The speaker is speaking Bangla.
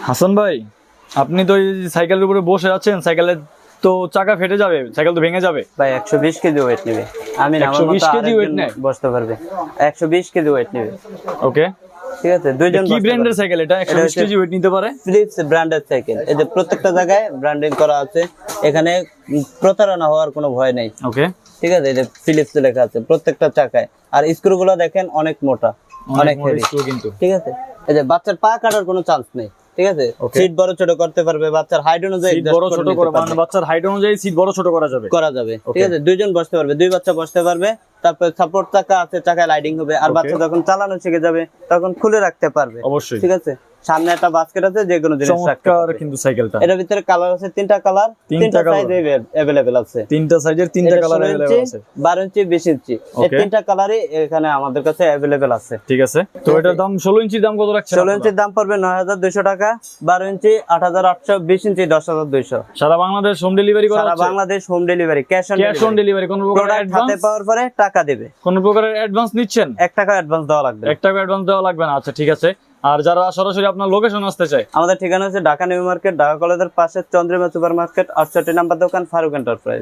হাসান ভাই, আপনি তো এই সাইকেলের উপরে বসে আছেন, সাইকেলের তো চাকা ফেটে যাবে, সাইকেল তো ভেঙে যাবে। ভাই 120 কেজি ওয়েট নেবে। আমি না, আমার 120 মতো কেজি ওয়েট আরেকজন নেয়? বসতে পারবে। 120 কেজি ওয়েট নেবে। ওকে, ঠিক আছে, দুইজন কি ব্র্যান্ডের সাইকেল এটা 120 কেজি ওয়েট নিতে পারে? ফিলিপস ব্র্যান্ডের সাইকেল। এই যে প্রত্যেকটা জায়গায় ব্র্যান্ডিং করা আছে, এখানে প্রতারণা হওয়ার কোনো ভয় নেই। ওকে, ঠিক আছে, এই যে ফিলিপস লেখা আছে প্রত্যেকটা চাকায়। আর স্ক্রুগুলো দেখেন অনেক মোটা, অনেক মোটা হেভি। স্ক্রু কিন্তু। ঠিক আছে, এই যে বাচ্চার পা কাটার কোনো চান্স নেই। ঠিক আছে, Okay. সিট বড় ছোট করতে পারবে, বাচ্চার হাইট অনুযায়ী সিট বড় ছোট করা, মানে বাচ্চার হাইট অনুযায়ী সিট বড় ছোট করা যাবে। করা যাবে। ঠিক Okay. আছে, দুইজন বসতে পারবে, দুই বাচ্চা বসতে পারবে। তারপর সাপোর্ট চাকা আছে, চাকায় লাইটিং হবে। আর Okay. বাচ্চা যখন চালানো শিখে যাবে তখন খুলে রাখতে পারবে। অবশ্যই। ঠিক আছে, সামনে একটা বাস্কেট আছে, যে কোনো জিনিস রাখতে চমৎকার পারবে। কিন্তু সাইকেলটা। এটার ভিতরে কালার আছে তিনটা কালার, তিনটা colour। সাইজ अवेलेबल আছে। তিনটা সাইজের তিনটা কালার अवेलेबल আছে। 12 ইঞ্চি 20 ইঞ্চি, এই Okay. তিনটা কালারই এখানে আমাদের কাছে अवेलेबल আছে। ঠিক আছে, তো এটার দাম 16 ইঞ্চির দাম কত রাখছেন? 16 ইঞ্চির দাম পড়বে 9200 টাকা, 12 ইঞ্চি 8800, 20 ইঞ্চি 10200। সারা বাংলাদেশ হোম ডেলিভারি করা সারা হচ্ছে? Bangladesh home delivery, cash on delivery, কোনো প্রকার প্রোডাক্ট হাতে অ্যাডভান্স? পাওয়ার পরে টাকা দেবে। কোনো প্রকারের অ্যাডভান্স নিচ্ছেন? 1 টাকা অ্যাডভান্স দেওয়া লাগবে। 1 টাকা অ্যাডভান্স দেওয়া লাগবে না? আচ্ছা ঠিক আছে। আর যারা সরাসরি আপনার লোকেশন আসতে চায়? আমাদের ঠিকানা হচ্ছে ঢাকা নিউ মার্কেট, ঢাকা কলেজের পাশে চন্দ্রিমা সুপার মার্কেট, 68 নাম্বার দোকান, ফারুক এন্টারপ্রাইজ।